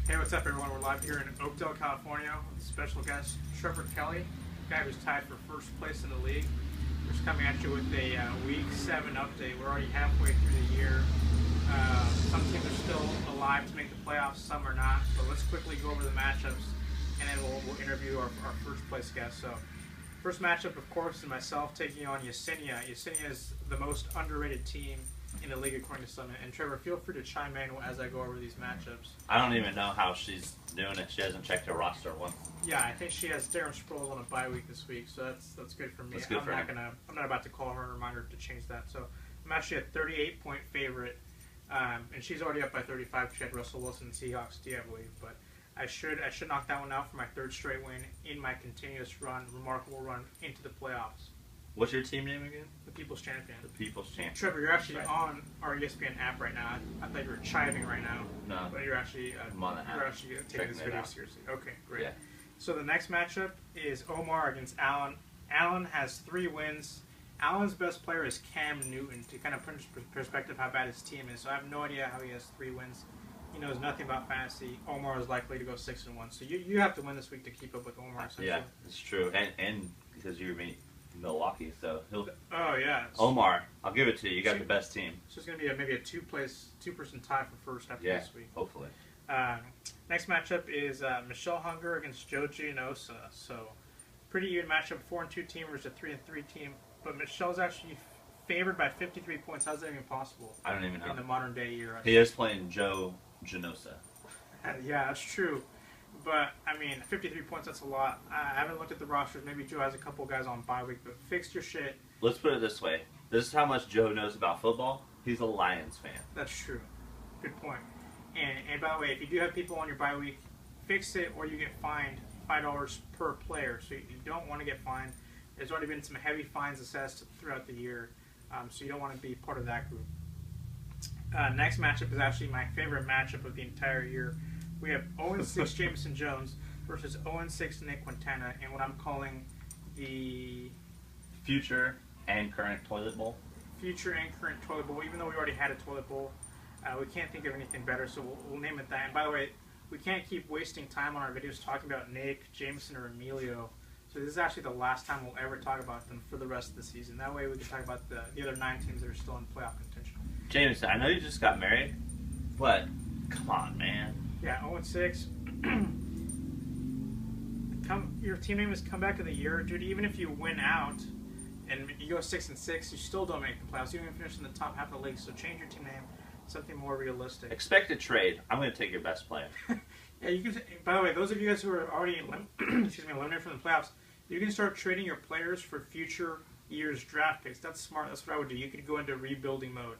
Hey, what's up, everyone? We're live here in Oakdale, California with special guest Trevor Kelly, the guy who's tied for first place in the league. We're just coming at you with a Week 7 update. We're already halfway through the year. Some teams are still alive to make the playoffs, some are not. But let's quickly go over the matchups, and then we'll interview our first place guest. So, first matchup, of course, is myself taking on Yesenia. Yesenia is the most underrated team in the league according to some. And Trevor, feel free to chime in as I go over these matchups. I don't even know how she's doing it. She hasn't checked her roster once. Yeah, I think she has Darren Sproles on a bye week this week, so that's good for me. That's good for him. I'm not about to call her a reminder to change that. So I'm actually a 38-point favorite, and she's already up by 35 because she had Russell Wilson and Seahawks D, I believe. But I should knock that one out for my third straight win in my continuous remarkable run into the playoffs. What's your team name again? The People's Champion. The People's Champion. Trevor, you're actually on our ESPN app right now. I thought you were chiving right now. No. But you're actually I'm on the app. you're actually taking this video seriously. Okay, great. Yeah. So the next matchup is Omar against Allen. Allen has 3 wins. Allen's best player is Cam Newton, to kind of put into perspective how bad his team is. So I have no idea how he has 3 wins. He knows nothing about fantasy. Omar is likely to go 6-1. So you have to win this week to keep up with Omar. Yeah, it's true. And because you're Milwaukee, so he'll. Oh yeah. Omar, I'll give it to you. You got the best team. So it's going to be maybe a two-person tie for first after this week. Hopefully. Next matchup is Michelle Hunger against Joe Gianosa. So pretty even matchup. 4-2 team versus a 3-3 team. But Michelle's actually favored by 53 points. How's that even possible? I don't even know. In the modern day era. He is playing Joe Gianosa. Yeah, that's true. But, I mean, 53 points, that's a lot. I haven't looked at the rosters. Maybe Joe has a couple guys on bye week, but fix your shit. Let's put it this way. This is how much Joe knows about football. He's a Lions fan. That's true. Good point. And by the way, if you do have people on your bye week, fix it or you get fined $5 per player. So you don't want to get fined. There's already been some heavy fines assessed throughout the year, so you don't want to be part of that group. Next matchup is actually my favorite matchup of the entire year. We have 0-6 Jameson Jones versus 0-6 Nick Quintana, and what I'm calling the future and current toilet bowl. Future and current toilet bowl. Even though we already had a toilet bowl, we can't think of anything better, so we'll name it that. And by the way, we can't keep wasting time on our videos talking about Nick, Jameson, or Emilio. So this is actually the last time we'll ever talk about them for the rest of the season. That way we can talk about the other 9 teams that are still in playoff contention. Jameson, I know you just got married, but come on, man. Yeah, 0-6. Your team name is comeback of the year, dude. Even if you win out and you go 6-6, you still don't make the playoffs. You don't even finish in the top half of the league. So change your team name, something more realistic. Expected trade. I'm going to take your best player. Yeah, you can. By the way, those of you guys who are already eliminated from the playoffs, you can start trading your players for future years' draft picks. That's smart. That's what I would do. You could go into rebuilding mode,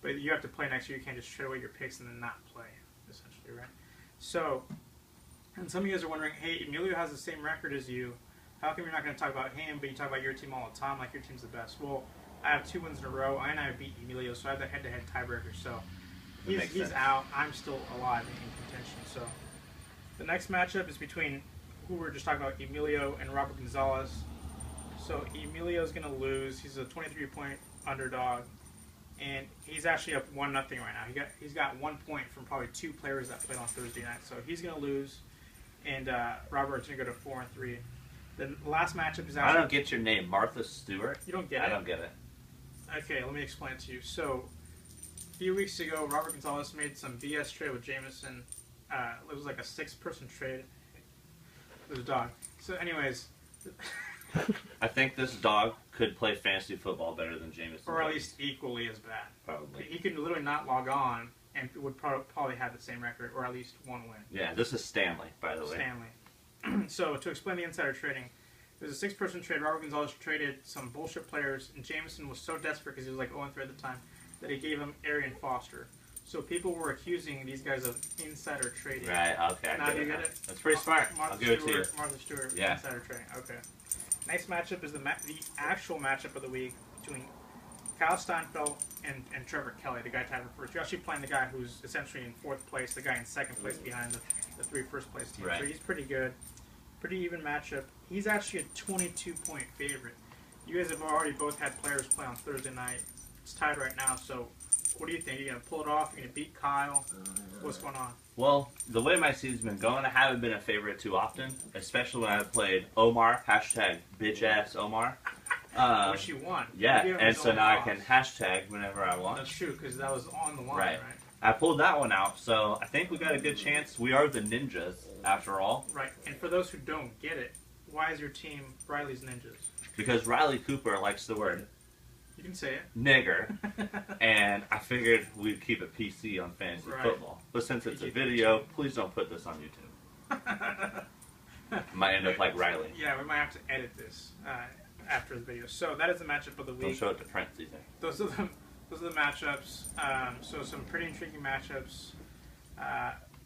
but you have to play next year. You can't just trade away your picks and then not play, essentially, right? So, and some of you guys are wondering, hey, Emilio has the same record as you. How come you're not going to talk about him, but you talk about your team all the time, like your team's the best? Well, I have 2 wins in a row, and I beat Emilio, so I have the head-to-head tiebreaker. So he's out. I'm still alive in contention. So the next matchup is between who we were just talking about, Emilio and Robert Gonzalez. So Emilio's going to lose. He's a 23-point underdog. And he's actually up 1-0 right now. He's got 1 point from probably 2 players that played on Thursday night. So he's going to lose, and Robert's going to go to 4-3. The last matchup is actually... I don't get your name, Martha Stewart. You don't get it? I don't get it. Okay, let me explain it to you. So a few weeks ago, Robert Gonzalez made some BS trade with Jameson. It was like a 6-person trade. It was a dog. So anyways... I think this dog could play fantasy football better than Jameson. Or at least equally as bad. Probably. He could literally not log on and would probably have the same record, or at least 1 win. Yeah, this is Stanley, by the way. Stanley. So to explain the insider trading, it was a 6-person trade. Robert Gonzalez traded some bullshit players, and Jameson was so desperate because he was like 0-3 at the time that he gave him Arian Foster. So people were accusing these guys of insider trading. Right, okay. Now do you get it? That's pretty smart. I'll give it to you. Martha Stewart, yeah. Insider trading. Okay. Next matchup is the actual matchup of the week between Kyle Steinfeld and Trevor Kelly, the guy tied for first. You're actually playing the guy who's essentially in 4th place, the guy in 2nd place behind the 3 first-place teams. Right. So he's pretty good. Pretty even matchup. He's actually a 22-point favorite. You guys have already both had players play on Thursday night. It's tied right now, so What do you think? Are you going to pull it off? Are you going to beat Kyle? What's going on? Well, the way my season's been going, I haven't been a favorite too often, especially when I've played Omar, hashtag bitch-ass Omar. Which you won. Yeah, and so now I can hashtag whenever I want. That's true, because that was on the line, right? I pulled that one out, so I think we got a good chance. We are the ninjas, after all. Right, and for those who don't get it, why is your team Riley's Ninjas? Because Riley Cooper likes the word... You can say it. Nigger. And I figured we'd keep it PC on fantasy football. But since it's a video, please don't put this on YouTube. Might end up like Riley. Yeah, we might have to edit this after the video. So that is the matchup of the week. Don't show it to Prince either. Those are the matchups. So some pretty intriguing matchups.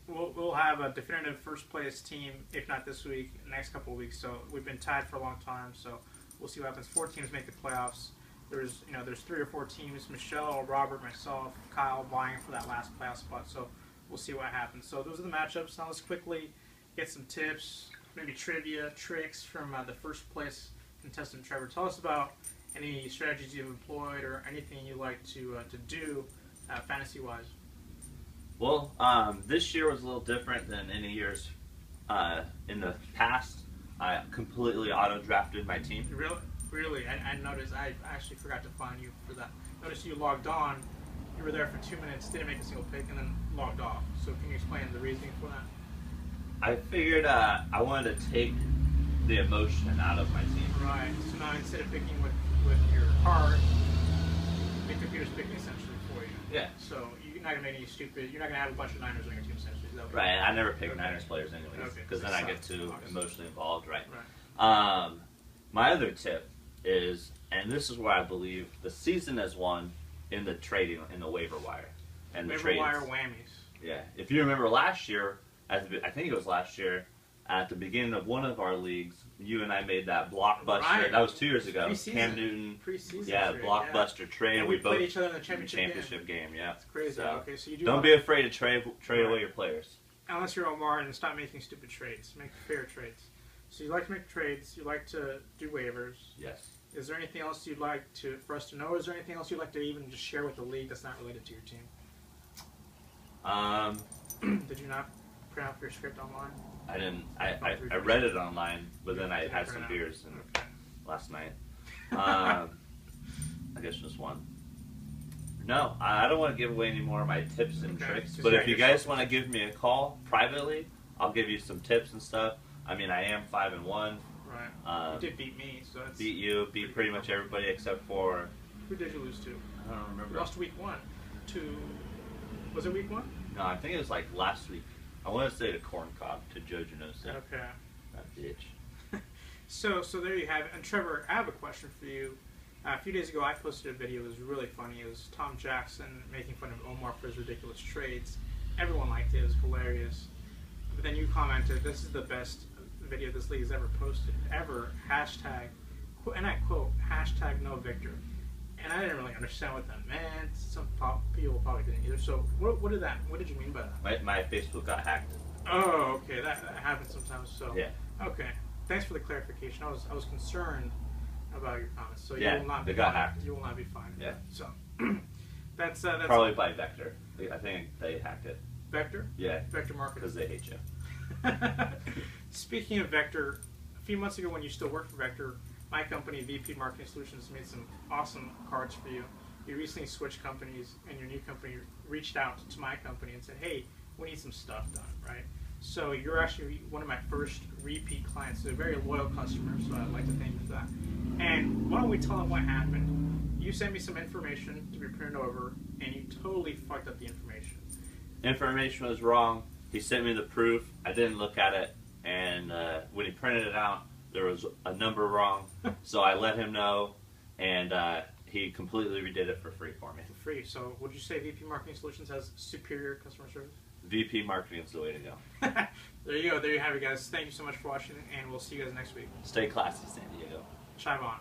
We'll have a definitive first place team, if not this week, next couple of weeks. So we've been tied for a long time. So we'll see what happens. 4 teams make the playoffs. There's 3 or 4 teams, Michelle, Robert, myself, Kyle, vying for that last playoff spot. So we'll see what happens. So those are the matchups. Now let's quickly get some tips, maybe trivia, tricks from the first place contestant Trevor. Tell us about any strategies you've employed or anything you like to do fantasy-wise. Well, this year was a little different than any years in the past. I completely auto-drafted my team. Really, I noticed. I actually forgot to find you for that. Noticed you logged on. You were there for 2 minutes, didn't make a single pick, and then logged off. So can you explain the reasoning for that? I figured I wanted to take the emotion out of my team. Right. So now instead of picking with your heart, the computer's picking essentially for you. Yeah. So you're not gonna make any stupid. You're not gonna have a bunch of Niners on your team essentially. Is that what right. I never pick Niners players anyways, because then I get too emotionally involved. Right. My other tip is, and this is where I believe the season has won in the trading, in the waiver wire. And the waiver wire whammies. Yeah. If you remember last year, I think it was last year, at the beginning of one of our leagues, you and I made that blockbuster. Right. That was 2 years ago. Pre-season. Cam Newton. Pre-season. Yeah, blockbuster trade. And we played each other in the championship game. Yeah. It's crazy. So, okay, so you don't be afraid to trade away your players. Unless you're Omar, and stop making stupid trades. Make fair trades. So you like to make trades. You like to do waivers. Yes. Is there anything else you'd like for us to know? Is there anything else you'd like to even just share with the league that's not related to your team? Did you not print out your script online? I didn't. I read it online, but then I had some beers last night. I guess just one. No, I don't want to give away any more of my tips and tricks. But if you guys want to give me a call privately, I'll give you some tips and stuff. I mean, I am 5-1. Right. You did beat me, so that's... Beat you, beat pretty much everybody except for... Who did you lose to? I don't remember. You lost week 1 to... Was it week 1? No, I think it was like last week. I want to say to Corn Cob, to Joe Genosa. Okay. That bitch. So there you have it. And Trevor, I have a question for you. A few days ago, I posted a video. It was really funny. It was Tom Jackson making fun of Omar for his ridiculous trades. Everyone liked it. It was hilarious. But then you commented, this is the best video this league has ever posted. Ever. Hashtag, and I quote, hashtag no victor. And I didn't really understand what that meant. Some people probably didn't either. So what did you mean by that? My Facebook got hacked. Oh, okay. That happens sometimes. So yeah. Okay. Thanks for the clarification. I was concerned about your comments. So yeah, you will not be got hacked. You will not be fined. Yeah. So that's probably by Vector. I think they hacked it. Vector? Yeah. Vector Marketing. Because they hate you. Speaking of Vector, a few months ago when you still worked for Vector, my company, VP Marketing Solutions, made some awesome cards for you. You recently switched companies, and your new company reached out to my company and said, hey, we need some stuff done, right? So you're actually one of my first repeat clients, so a very loyal customer, so I'd like to thank you for that. And why don't we tell them what happened? You sent me some information to be printed over, and you totally fucked up the information. Information was wrong. He sent me the proof. I didn't look at it, and when he printed it out, there was a number wrong. So I let him know, and he completely redid it for free for me. For free. So would you say VP Marketing Solutions has superior customer service? VP Marketing is the way to go. There you go. There you have it, guys. Thank you so much for watching, and we'll see you guys next week. Stay classy, San Diego. Chive on.